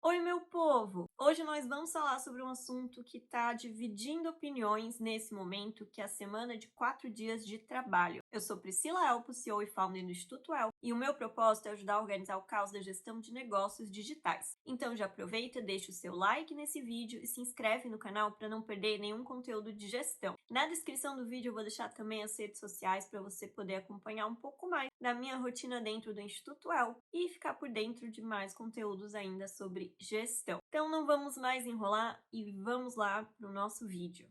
Oi, meu povo! Hoje nós vamos falar sobre um assunto que está dividindo opiniões nesse momento, que é a semana de 4 dias de trabalho. Eu sou Priscila Elpo, CEO e founder do Instituto El, e o meu propósito é ajudar a organizar o caos da gestão de negócios digitais. Então já aproveita, deixa o seu like nesse vídeo e se inscreve no canal para não perder nenhum conteúdo de gestão. Na descrição do vídeo eu vou deixar também as redes sociais para você poder acompanhar um pouco mais da minha rotina dentro do Instituto El e ficar por dentro de mais conteúdos ainda sobre gestão. Então não vamos mais enrolar e vamos lá para o nosso vídeo.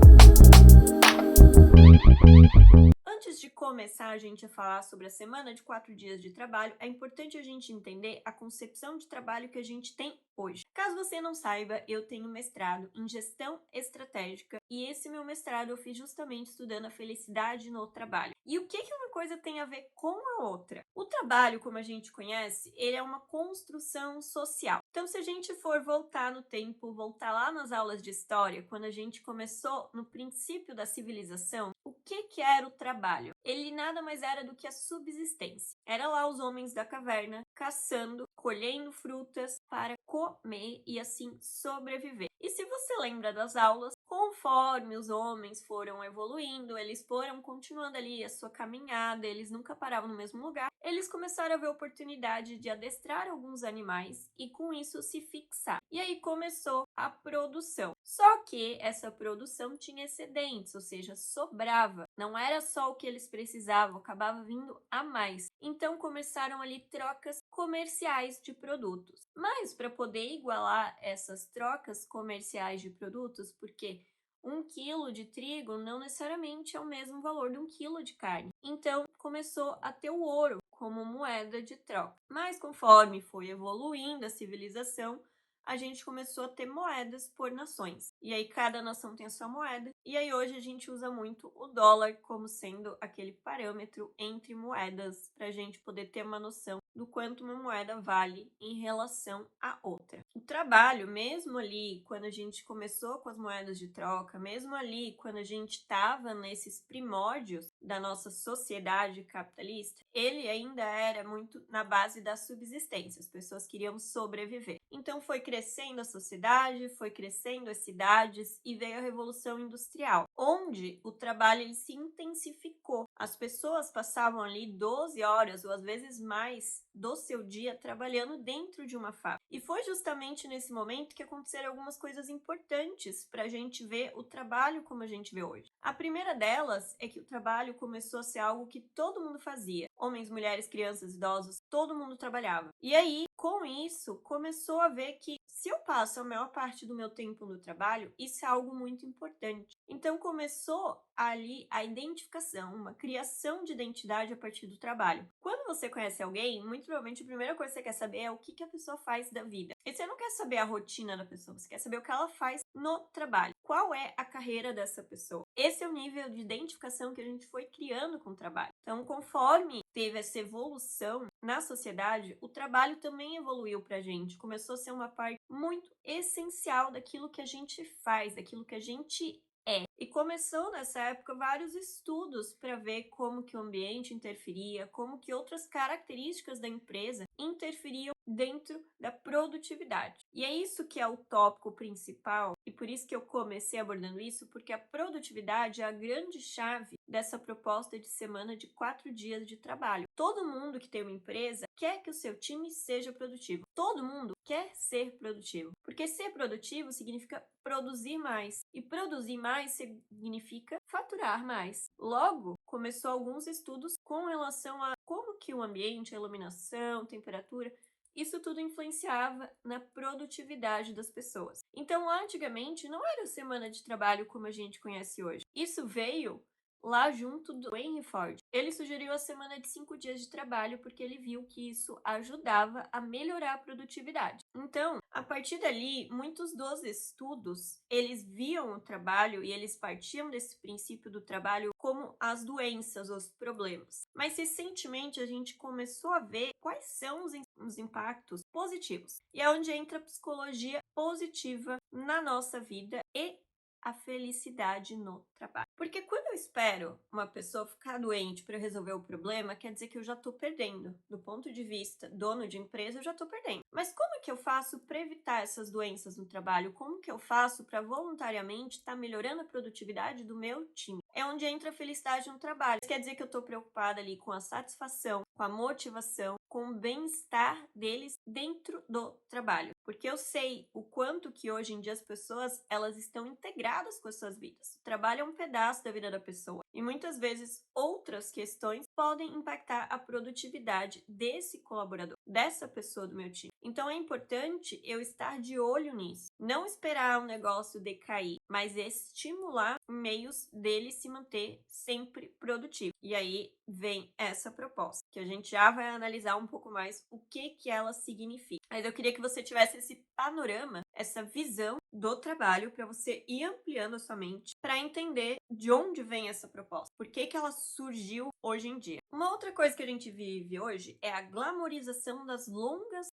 Antes de começar a gente a falar sobre a semana de 4 dias de trabalho, é importante a gente entender a concepção de trabalho que a gente tem hoje. Caso você não saiba, eu tenho mestrado em gestão estratégica e esse meu mestrado eu fiz justamente estudando a felicidade no trabalho. E o que uma coisa tem a ver com a outra? O trabalho, como a gente conhece, ele é uma construção social. Então, se a gente for voltar no tempo, voltar lá nas aulas de história, quando a gente começou no princípio da civilização, o que era o trabalho? Ele nada mais era do que a subsistência. Era lá os homens da caverna caçando, colhendo frutas para comer e assim sobreviver. E se você lembra das aulas, conforme os homens foram evoluindo, eles foram continuando ali a sua caminhada, eles nunca paravam no mesmo lugar, eles começaram a ver a oportunidade de adestrar alguns animais e com isso se fixar. E aí começou a produção. Só que essa produção tinha excedentes, ou seja, sobrava. Não era só o que eles precisavam, acabava vindo a mais. Então começaram ali trocas comerciais de produtos. Mas para poder igualar essas trocas comerciais de produtos, porque 1 quilo de trigo não necessariamente é o mesmo valor de 1 quilo de carne. Então começou a ter o ouro como moeda de troca. Mas conforme foi evoluindo a civilização, a gente começou a ter moedas por nações. E aí cada nação tem a sua moeda. E aí hoje a gente usa muito o dólar como sendo aquele parâmetro entre moedas para a gente poder ter uma noção do quanto uma moeda vale em relação à outra. O trabalho, mesmo ali quando a gente começou com as moedas de troca, mesmo ali quando a gente estava nesses primórdios da nossa sociedade capitalista, ele ainda era muito na base da subsistência. As pessoas queriam sobreviver. Então foi crescendo a sociedade, foi crescendo as cidades e veio a Revolução Industrial, onde o trabalho ele se intensificou. As pessoas passavam ali 12 horas ou às vezes mais do seu dia trabalhando dentro de uma fábrica. E foi justamente nesse momento que aconteceram algumas coisas importantes para a gente ver o trabalho como a gente vê hoje. A primeira delas é que o trabalho começou a ser algo que todo mundo fazia. Homens, mulheres, crianças, idosos, todo mundo trabalhava. E aí, com isso, começou a ver que se eu passo a maior parte do meu tempo no trabalho, isso é algo muito importante. Então começou ali a identificação, uma criação de identidade a partir do trabalho. Quando você conhece alguém, muito provavelmente a primeira coisa que você quer saber é o que a pessoa faz da vida. E você não quer saber a rotina da pessoa, você quer saber o que ela faz no trabalho. Qual é a carreira dessa pessoa? Esse é o nível de identificação que a gente foi criando com o trabalho. Então, conforme teve essa evolução na sociedade, o trabalho também evoluiu pra gente. Começou a ser uma parte muito essencial daquilo que a gente faz, daquilo que a gente é. E começou nessa época vários estudos para ver como que o ambiente interferia, como que outras características da empresa interferiam dentro da produtividade. E é isso que é o tópico principal, e por isso que eu comecei abordando isso, porque a produtividade é a grande chave dessa proposta de semana de 4 dias de trabalho. Todo mundo que tem uma empresa quer que o seu time seja produtivo. Todo mundo quer ser produtivo, porque ser produtivo significa produzir mais, e produzir mais significa faturar mais. Logo, começou alguns estudos com relação a como que o ambiente, a iluminação, temperatura, isso tudo influenciava na produtividade das pessoas. Então, antigamente, não era a semana de trabalho como a gente conhece hoje. Isso veio lá junto do Henry Ford. Ele sugeriu a semana de 5 dias de trabalho porque ele viu que isso ajudava a melhorar a produtividade. Então, a partir dali, muitos dos estudos, eles viam o trabalho e eles partiam desse princípio do trabalho como as doenças, os problemas. Mas recentemente a gente começou a ver quais são os impactos positivos. E é onde entra a psicologia positiva na nossa vida e a felicidade no trabalho. Porque quando eu espero uma pessoa ficar doente para resolver o problema, quer dizer que eu já estou perdendo. Do ponto de vista dono de empresa, eu já estou perdendo. Mas como que eu faço para evitar essas doenças no trabalho? Como que eu faço para voluntariamente estar melhorando a produtividade do meu time? É onde entra a felicidade no trabalho. Isso quer dizer que eu estou preocupada ali com a satisfação, com a motivação, com o bem-estar deles dentro do trabalho. Porque eu sei o quanto que hoje em dia as pessoas, elas estão integradas com as suas vidas. O trabalho é um pedaço da vida da pessoa. E muitas vezes outras questões podem impactar a produtividade desse colaborador, dessa pessoa do meu time. Então é importante eu estar de olho nisso. Não esperar o negócio decair, mas estimular meios dele se manter sempre produtivo. E aí vem essa proposta, que a gente já vai analisar um pouco mais o que ela significa. Mas eu queria que você tivesse esse panorama, essa visão do trabalho para você ir ampliando a sua mente para entender de onde vem essa proposta, por que ela surgiu hoje em dia. Uma outra coisa que a gente vive hoje é a glamorização das longas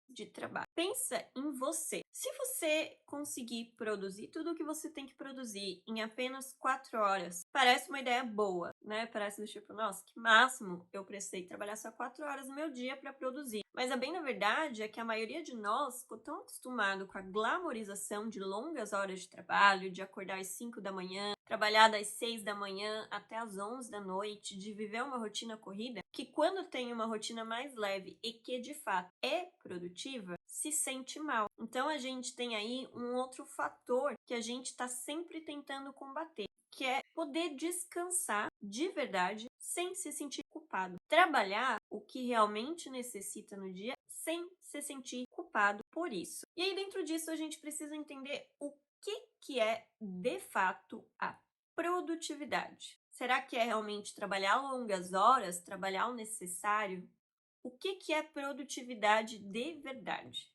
de trabalho. Pensa em você. Se você conseguir produzir tudo o que você tem que produzir em apenas 4 horas, parece uma ideia boa, né? Parece do tipo, nossa, que máximo, eu precisei trabalhar só 4 horas no meu dia para produzir. Mas a bem na verdade é que a maioria de nós ficou tão acostumado com a glamorização de longas horas de trabalho, de acordar às 5 da manhã, trabalhar das 6 da manhã até às 11 da noite, de viver uma rotina corrida, que quando tem uma rotina mais leve e que de fato é produtiva, se sente mal. Então a gente tem aí um outro fator que a gente está sempre tentando combater, que é poder descansar de verdade sem se sentir culpado. Trabalhar o que realmente necessita no dia sem se sentir culpado por isso. E aí dentro disso a gente precisa entender o que é de fato a produtividade. Será que é realmente trabalhar longas horas, trabalhar o necessário? O que é produtividade de verdade?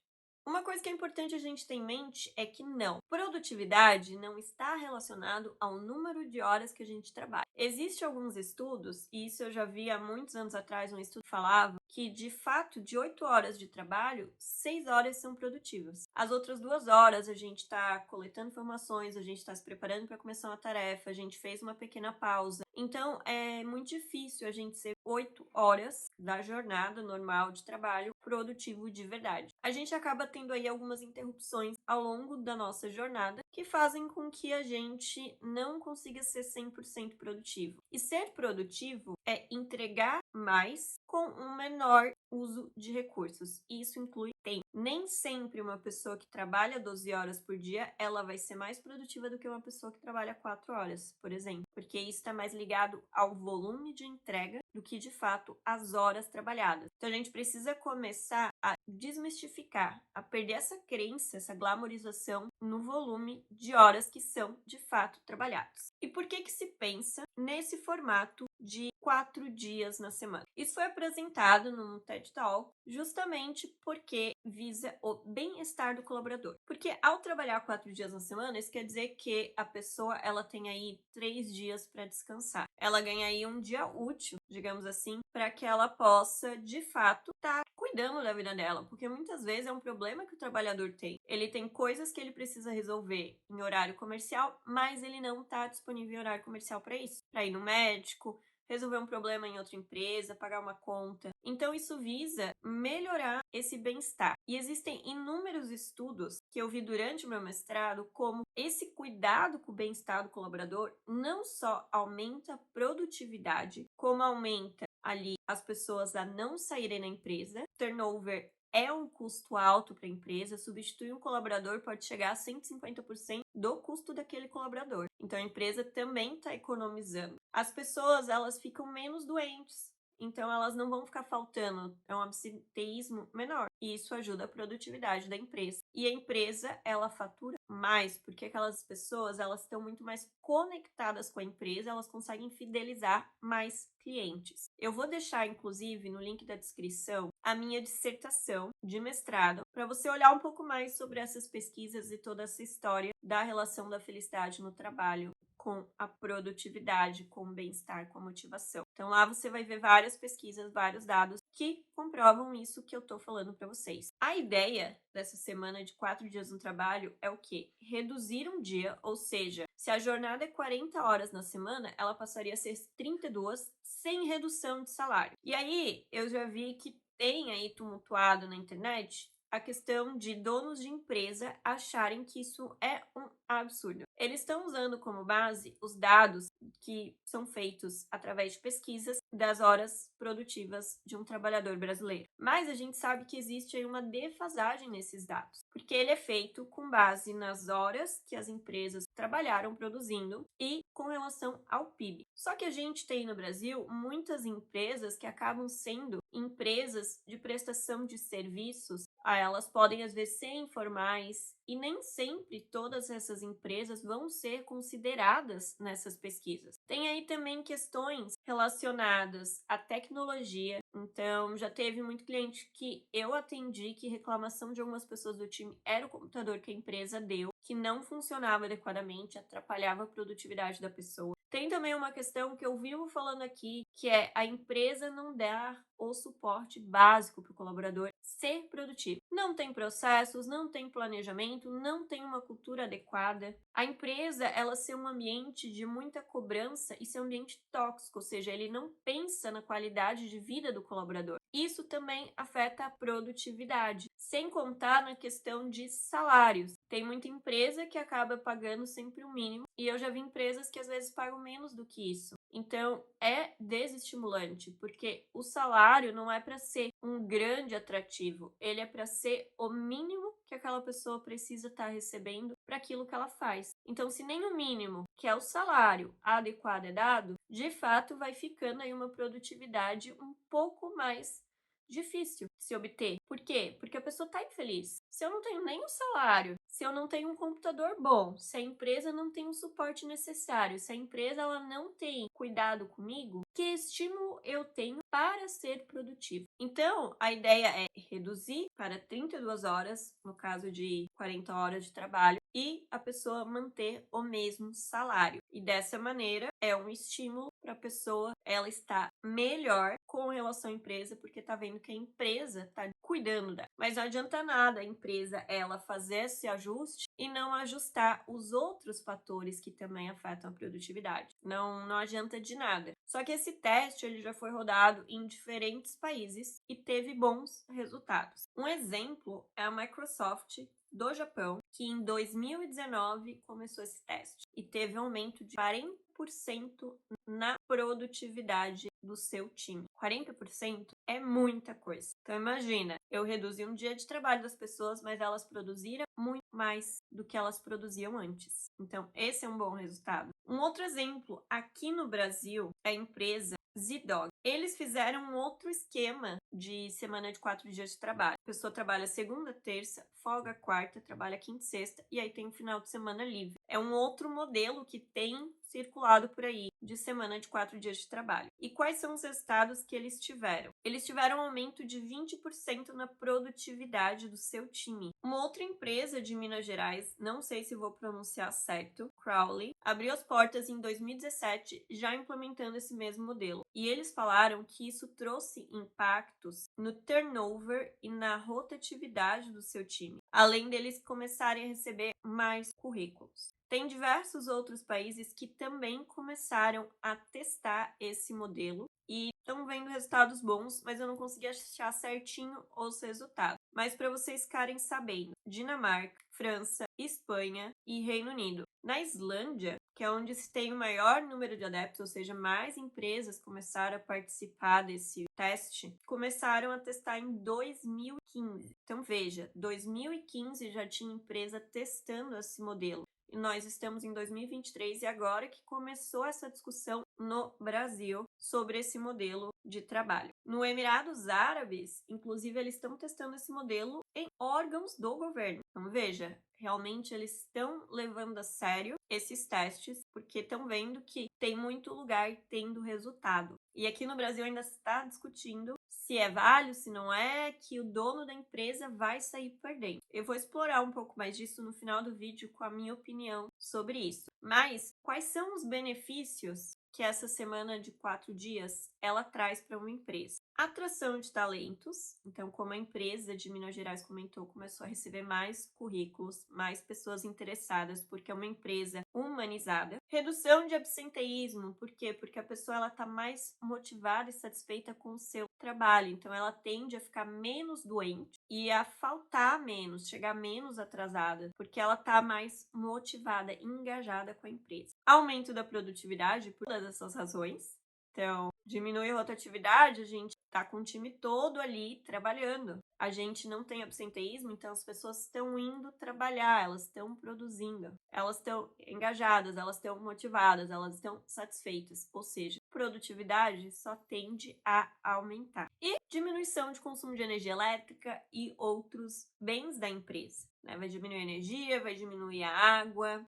Uma coisa que é importante a gente ter em mente é que não, produtividade não está relacionado ao número de horas que a gente trabalha. Existem alguns estudos, e isso eu já vi há muitos anos atrás, um estudo que falava que de fato de 8 horas de trabalho, 6 horas são produtivas. As outras 2 horas a gente está coletando informações, a gente está se preparando para começar uma tarefa, a gente fez uma pequena pausa. Então é muito difícil a gente ser 8 horas da jornada normal de trabalho produtivo de verdade. A gente acaba tendo aí algumas interrupções ao longo da nossa jornada que fazem com que a gente não consiga ser 100% produtivo. E ser produtivo é entregar mais com um menor uso de recursos. Isso inclui tempo. Nem sempre uma pessoa que trabalha 12 horas por dia, ela vai ser mais produtiva do que uma pessoa que trabalha 4 horas, por exemplo, porque isso está mais ligado ao volume de entrega do que de fato às horas trabalhadas. Então a gente precisa começar a desmistificar, a perder essa crença, essa glamorização no volume de horas que são de fato trabalhadas. E por que se pensa nesse formato de 4 dias na semana? Isso foi apresentado no TED Talk justamente porque visa o bem-estar do colaborador. Porque ao trabalhar 4 dias na semana, isso quer dizer que a pessoa ela tem aí 3 dias para descansar. Ela ganha aí um dia útil, digamos assim, para que ela possa, de fato, estar cuidando da vida dela. Porque muitas vezes é um problema que o trabalhador tem. Ele tem coisas que ele precisa resolver em horário comercial, mas ele não está disponível em horário comercial para isso. Para ir no médico, resolver um problema em outra empresa, pagar uma conta. Então, isso visa melhorar esse bem-estar. E existem inúmeros estudos que eu vi durante o meu mestrado como esse cuidado com o bem-estar do colaborador não só aumenta a produtividade, como aumenta ali as pessoas a não saírem da empresa. Turnover é um custo alto para a empresa, substituir um colaborador pode chegar a 150% do custo daquele colaborador. Então a empresa também está economizando. As pessoas, elas ficam menos doentes, então elas não vão ficar faltando, é um absenteísmo menor. E isso ajuda a produtividade da empresa. E a empresa, ela fatura mais, porque aquelas pessoas, elas estão muito mais conectadas com a empresa, elas conseguem fidelizar mais clientes. Eu vou deixar, inclusive, no link da descrição, a minha dissertação de mestrado, para você olhar um pouco mais sobre essas pesquisas e toda essa história da relação da felicidade no trabalho com a produtividade, com o bem-estar, com a motivação. Então lá você vai ver várias pesquisas, vários dados que comprovam isso que eu tô falando para vocês. A ideia dessa semana de 4 dias no trabalho é o quê? Reduzir um dia, ou seja, se a jornada é 40 horas na semana, ela passaria a ser 32 sem redução de salário. E aí eu já vi que tem aí tumultuado na internet a questão de donos de empresa acharem que isso é um absurdo. Eles estão usando como base os dados que são feitos através de pesquisas das horas produtivas de um trabalhador brasileiro. Mas a gente sabe que existe aí uma defasagem nesses dados, porque ele é feito com base nas horas que as empresas trabalharam produzindo e com relação ao PIB. Só que a gente tem no Brasil muitas empresas que acabam sendo empresas de prestação de serviços. Elas podem às vezes ser informais e nem sempre todas essas empresas vão ser consideradas nessas pesquisas. Tem aí também questões relacionadas à tecnologia. Então, já teve muito cliente que eu atendi que reclamação de algumas pessoas do time era o computador que a empresa deu, que não funcionava adequadamente, atrapalhava a produtividade da pessoa. Tem também uma questão que eu vivo falando aqui, que é a empresa não dar o suporte básico para o colaborador ser produtivo. Não tem processos, não tem planejamento, não tem uma cultura adequada. A empresa, ela ser um ambiente de muita cobrança e ser um ambiente tóxico, ou seja, ele não pensa na qualidade de vida do colaborador. Isso também afeta a produtividade, sem contar na questão de salários. Tem muita empresa que acaba pagando sempre o mínimo e eu já vi empresas que às vezes pagam menos do que isso. Então, é desestimulante, porque o salário não é para ser um grande atrativo, ele é para ser o mínimo que aquela pessoa precisa estar recebendo para aquilo que ela faz. Então, se nem o mínimo, que é o salário adequado, é dado, de fato vai ficando aí uma produtividade um pouco mais difícil de se obter. Por quê? Porque a pessoa está infeliz. Se eu não tenho nem o salário, se eu não tenho um computador bom, se a empresa não tem o suporte necessário, se a empresa ela não tem cuidado comigo, que estímulo eu tenho para ser produtivo? Então, a ideia é reduzir para 32 horas, no caso de 40 horas de trabalho, e a pessoa manter o mesmo salário. E dessa maneira é um estímulo para a pessoa ela estar melhor com relação à empresa, porque tá vendo que a empresa tá cuidando dela. Mas não adianta nada a empresa ela fazer esse ajuste e não ajustar os outros fatores que também afetam a produtividade. Não adianta de nada. Só que esse teste ele já foi rodado em diferentes países e teve bons resultados. Um exemplo é a Microsoft do Japão, que em 2019 começou esse teste e teve um aumento de 40% na produtividade do seu time. 40% é muita coisa. Então imagina, eu reduzi um dia de trabalho das pessoas, mas elas produziram muito mais do que elas produziam antes. Então esse é um bom resultado. Um outro exemplo, aqui no Brasil, a empresa Zidog. Eles fizeram um outro esquema de semana de 4 dias de trabalho. A pessoa trabalha segunda, terça, folga quarta, trabalha quinta e sexta e aí tem um final de semana livre. É um outro modelo que tem circulado por aí de semana de 4 dias de trabalho. E quais são os resultados que eles tiveram? Eles tiveram um aumento de 20% na produtividade do seu time. Uma outra empresa de Minas Gerais, não sei se vou pronunciar certo, Crowley, abriu as portas em 2017 já implementando esse mesmo modelo. E eles falaram que isso trouxe impactos no turnover e na rotatividade do seu time, além deles começarem a receber mais currículos. Tem diversos outros países que também começaram a testar esse modelo e estão vendo resultados bons, mas eu não consegui achar certinho os resultados. Mas para vocês ficarem sabendo, Dinamarca, França, Espanha e Reino Unido. Na Islândia, que é onde se tem o maior número de adeptos, ou seja, mais empresas começaram a participar desse teste, começaram a testar em 2015. Então veja, 2015 já tinha empresa testando esse modelo. E nós estamos em 2023 e agora que começou essa discussão no Brasil sobre esse modelo de trabalho. No Emirados Árabes, inclusive, eles estão testando esse modelo em órgãos do governo. Então, veja, realmente eles estão levando a sério esses testes, porque estão vendo que tem muito lugar tendo resultado. E aqui no Brasil ainda está discutindo se é válido, se não é, que o dono da empresa vai sair perdendo. Eu vou explorar um pouco mais disso no final do vídeo com a minha opinião sobre isso. Mas quais são os benefícios que essa semana de 4 dias ela traz para uma empresa? Atração de talentos. Então, como a empresa de Minas Gerais comentou, começou a receber mais currículos, mais pessoas interessadas, porque é uma empresa humanizada. Redução de absenteísmo. Por quê? Porque a pessoa ela está mais motivada e satisfeita com o seu trabalho. Então, ela tende a ficar menos doente e a faltar menos, chegar menos atrasada, porque ela está mais motivada e engajada com a empresa. Aumento da produtividade por todas essas razões. Então, diminui a rotatividade, a gente tá com o time todo ali trabalhando. A gente não tem absenteísmo, então as pessoas estão indo trabalhar, elas estão produzindo, elas estão engajadas, elas estão motivadas, elas estão satisfeitas. Ou seja, produtividade só tende a aumentar. E diminuição de consumo de energia elétrica e outros bens da empresa. Vai diminuir a energia, vai diminuir a água.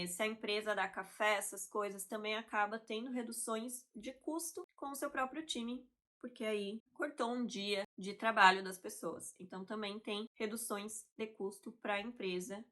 Se a empresa dá café, essas coisas, também acaba tendo reduções de custo com o seu próprio time, porque aí cortou um dia de trabalho das pessoas. Então também tem reduções de custo para a empresa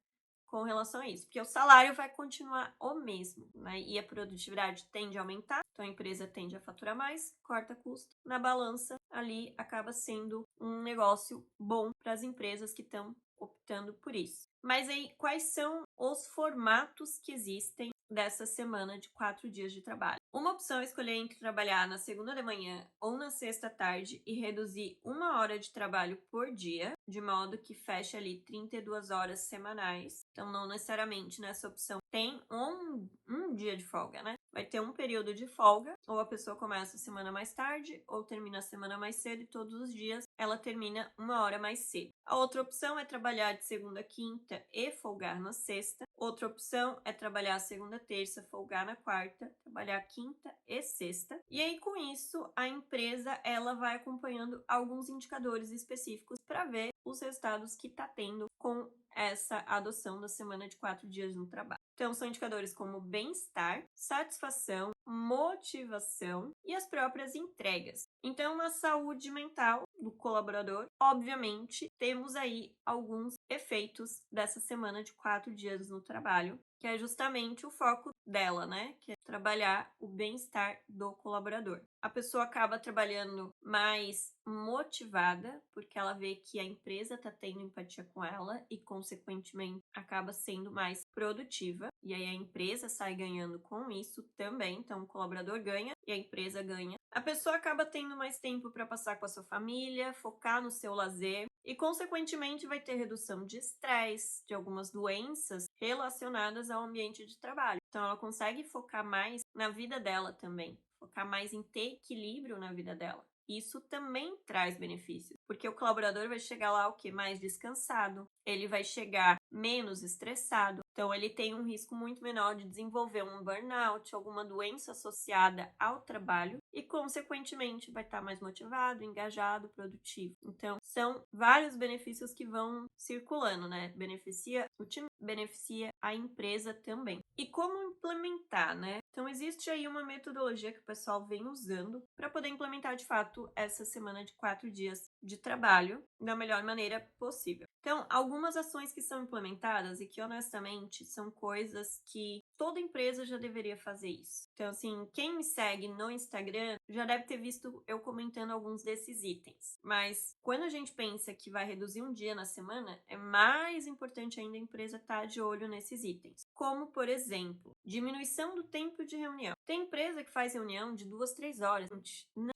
com relação a isso, porque o salário vai continuar o mesmo, né? E a produtividade tende a aumentar, então a empresa tende a faturar mais, corta custo. Na balança, ali acaba sendo um negócio bom para as empresas que estão optando por isso. Mas aí, quais são os formatos que existem dessa semana de 4 dias de trabalho? Uma opção é escolher entre trabalhar na segunda de manhã ou na sexta tarde e reduzir 1 hora de trabalho por dia, de modo que feche ali 32 horas semanais. Então, não necessariamente nessa opção tem um dia de folga, né? Vai ter um período de folga, ou a pessoa começa a semana mais tarde, ou termina a semana mais cedo, e todos os dias ela termina 1 hora mais cedo. A outra opção é trabalhar de segunda a quinta e folgar na sexta. Outra opção é trabalhar segunda a terça, folgar na quarta, trabalhar quinta e sexta. E aí, com isso, a empresa ela vai acompanhando alguns indicadores específicos para ver os resultados que está tendo com essa adoção da semana de 4 dias no trabalho. Então, são indicadores como bem-estar, satisfação, motivação e as próprias entregas. Então, a saúde mental do colaborador, obviamente, temos aí alguns efeitos dessa semana de 4 dias no trabalho, que é justamente o foco dela, né? Que é trabalhar o bem-estar do colaborador. A pessoa acaba trabalhando mais motivada, porque ela vê que a empresa está tendo empatia com ela e, consequentemente, acaba sendo mais produtiva. E aí a empresa sai ganhando com isso também. Então, o colaborador ganha e a empresa ganha. A pessoa acaba tendo mais tempo para passar com a sua família, focar no seu lazer e, consequentemente, vai ter redução de estresse, de algumas doenças relacionadas ao ambiente de trabalho. Então, ela consegue focar mais na vida dela também, focar mais em ter equilíbrio na vida dela. Isso também traz benefícios, porque o colaborador vai chegar lá o que mais descansado, ele vai chegar menos estressado, então ele tem um risco muito menor de desenvolver um burnout, alguma doença associada ao trabalho e, consequentemente, vai estar mais motivado, engajado, produtivo. Então, são vários benefícios que vão circulando, né? Beneficia o time, beneficia a empresa também. E como implementar, né? Então, existe aí uma metodologia que o pessoal vem usando para poder implementar, de fato, essa semana de 4 dias de trabalho da melhor maneira possível. Então, algumas ações que são implementadas e que, honestamente, são coisas que toda empresa já deveria fazer isso. Então, assim, quem me segue no Instagram já deve ter visto eu comentando alguns desses itens. Mas quando a gente pensa que vai reduzir um dia na semana, é mais importante ainda a empresa estar de olho nesses itens. Como, por exemplo, diminuição do tempo de reunião. Tem empresa que faz reunião de 2, 3 horas.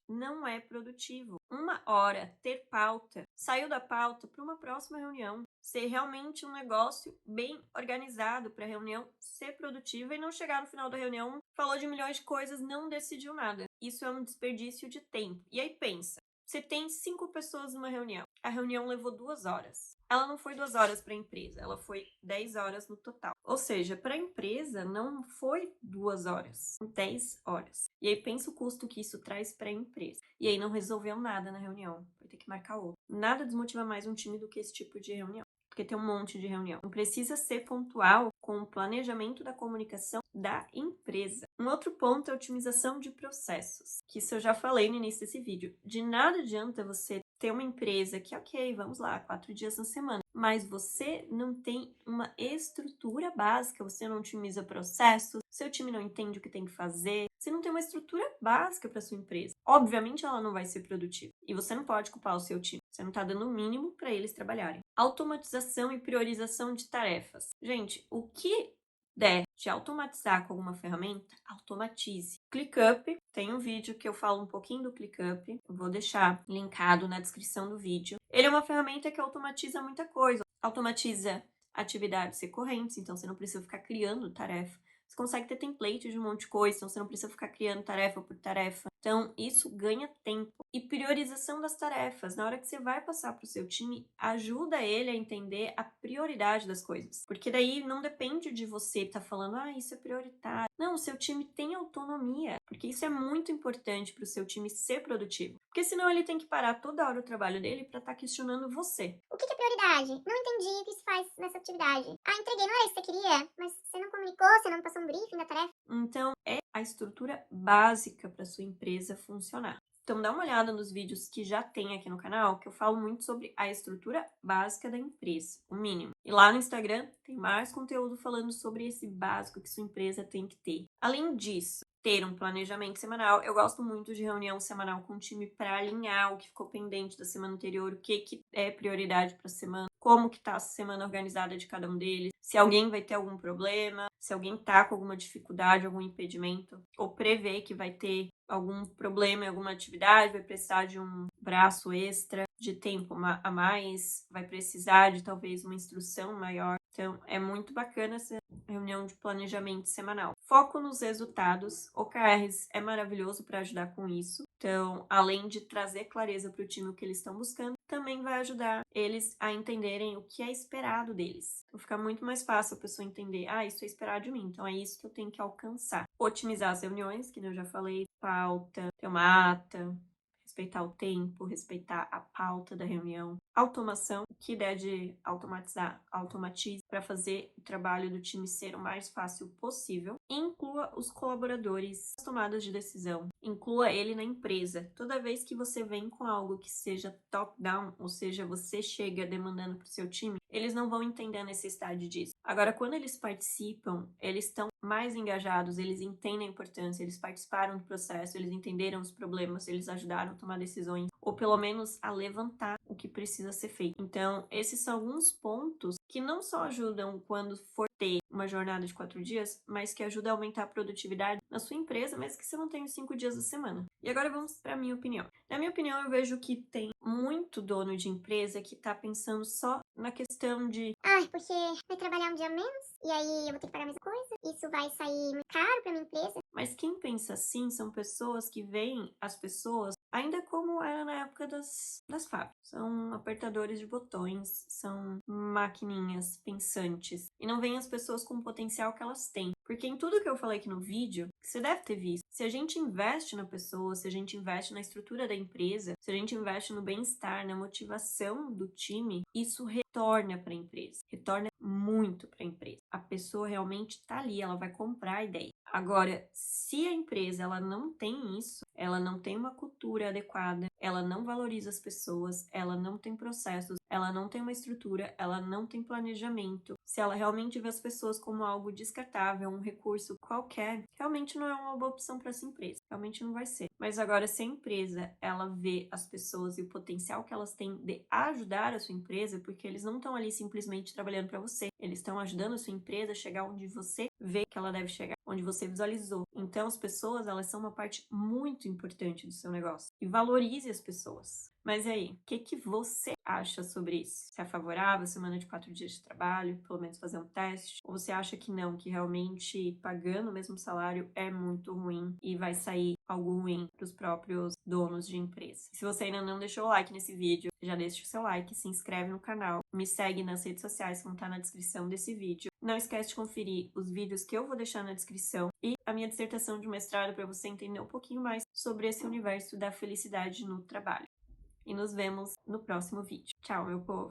Não é produtivo. 1 hora, ter pauta. Saiu da pauta para uma próxima reunião. Ser realmente um negócio bem organizado para a reunião ser produtiva e não chegar no final da reunião, falou de milhões de coisas, não decidiu nada. Isso é um desperdício de tempo. E aí pensa, você tem 5 pessoas numa reunião. A reunião levou 2 horas. Ela não foi 2 horas para a empresa, ela foi 10 horas no total. Ou seja, para a empresa não foi 2 horas, 10 horas. E aí pensa o custo que isso traz para a empresa. E aí não resolveu nada na reunião, vai ter que marcar outro. Nada desmotiva mais um time do que esse tipo de reunião. porque tem um monte de reunião. Não precisa ser pontual com o planejamento da comunicação da empresa. Um outro ponto é a otimização de processos, que isso eu já falei no início desse vídeo. De nada adianta você ter uma empresa que, ok, vamos lá, 4 dias na semana, mas você não tem uma estrutura básica, você não otimiza processos, seu time não entende o que tem que fazer, você não tem uma estrutura básica para sua empresa. Obviamente ela não vai ser produtiva e você não pode culpar o seu time, você não está dando o mínimo para eles trabalharem. Automatização e priorização de tarefas. Gente, o que der de automatizar com alguma ferramenta, automatize. ClickUp, tem um vídeo que eu falo um pouquinho do ClickUp, eu vou deixar linkado na descrição do vídeo. Ele é uma ferramenta que automatiza muita coisa, automatiza atividades recorrentes, então você não precisa ficar criando tarefa. Você consegue ter template de um monte de coisa, então você não precisa ficar criando tarefa por tarefa. Então, isso ganha tempo. E priorização das tarefas. Na hora que você vai passar para o seu time, ajuda ele a entender a prioridade das coisas. Porque daí não depende de você estar falando, isso é prioritário. Não, o seu time tem autonomia. Porque isso é muito importante para o seu time ser produtivo. Porque senão ele tem que parar toda hora o trabalho dele para estar questionando você. O que é prioridade? Não entendi o que se faz nessa atividade. Entreguei, não era isso que você queria? Mas você não comunicou, você não passou um briefing da tarefa? Então, é a estrutura básica para sua empresa funcionar. Então, dá uma olhada nos vídeos que já tem aqui no canal, que eu falo muito sobre a estrutura básica da empresa, o mínimo. E lá no Instagram tem mais conteúdo falando sobre esse básico que sua empresa tem que ter. Além disso, ter um planejamento semanal. Eu gosto muito de reunião semanal com o time para alinhar o que ficou pendente da semana anterior, o que é prioridade para a semana, como que tá a semana organizada de cada um deles, se alguém vai ter algum problema, se alguém tá com alguma dificuldade, algum impedimento, ou prevê que vai ter algum problema em alguma atividade, vai precisar de um braço extra, de tempo a mais, vai precisar de talvez uma instrução maior. Então, é muito bacana essa reunião de planejamento semanal. Foco nos resultados. OKRs é maravilhoso para ajudar com isso. Então, além de trazer clareza para o time o que eles estão buscando, também vai ajudar eles a entenderem o que é esperado deles. Então, fica muito mais fácil a pessoa entender, isso é esperado de mim, então é isso que eu tenho que alcançar. Otimizar as reuniões, que eu já falei, pauta, ter uma ata, respeitar o tempo, respeitar a pauta da reunião. Automação, o que der de automatizar, automatize para fazer o trabalho do time ser o mais fácil possível. Inclua os colaboradores nas tomadas de decisão. Inclua ele na empresa. Toda vez que você vem com algo que seja top-down, ou seja, você chega demandando para o seu time, eles não vão entender a necessidade disso. Agora, quando eles participam, eles estão mais engajados, eles entendem a importância, eles participaram do processo, eles entenderam os problemas, eles ajudaram a tomar decisões, ou pelo menos a levantar o que precisa ser feito. Então, esses são alguns pontos que não só ajudam quando for ter uma jornada de 4 dias, mas que ajuda a aumentar a produtividade na sua empresa, mesmo que você não tenha os 5 dias da semana. E agora vamos para a minha opinião. Na minha opinião, eu vejo que tem muito dono de empresa que está pensando só na questão de Porque vai trabalhar um dia menos, e aí eu vou ter que pagar a mesma coisa. Isso vai sair muito caro pra minha empresa. mas quem pensa assim são pessoas que veem as pessoas ainda como era na época das fábricas. São apertadores de botões, são maquininhas pensantes. E não veem as pessoas com o potencial que elas têm. Porque em tudo que eu falei aqui no vídeo, você deve ter visto, se a gente investe na pessoa, se a gente investe na estrutura da empresa, se a gente investe no bem-estar, na motivação do time, isso retorna para a empresa. Retorna muito para a empresa. A pessoa realmente está ali, ela vai comprar a ideia. Agora, se a empresa ela não tem isso, ela não tem uma cultura adequada, ela não valoriza as pessoas, ela não tem processos, ela não tem uma estrutura, ela não tem planejamento, se ela realmente vê as pessoas como algo descartável, um recurso qualquer, realmente não é uma boa opção para essa empresa. Realmente não vai ser. Mas agora, se a empresa ela vê as pessoas e o potencial que elas têm de ajudar a sua empresa, porque eles não estão ali simplesmente trabalhando para você, eles estão ajudando a sua empresa a chegar onde você vê que ela deve chegar, onde você visualizou. Então, as pessoas, elas são uma parte muito importante do seu negócio. E valorize as pessoas. Mas e aí, o que você acha sobre isso? Você é favorável à semana de 4 dias de trabalho, pelo menos fazer um teste? Ou você acha que não, que realmente pagando o mesmo salário é muito ruim e vai sair algo ruim para os próprios donos de empresa? Se você ainda não deixou o like nesse vídeo, já deixa o seu like, se inscreve no canal, me segue nas redes sociais que vão estar na descrição desse vídeo. Não esquece de conferir os vídeos que eu vou deixar na descrição e a minha dissertação de mestrado para você entender um pouquinho mais sobre esse universo da felicidade no trabalho. E nos vemos no próximo vídeo. Tchau, meu povo!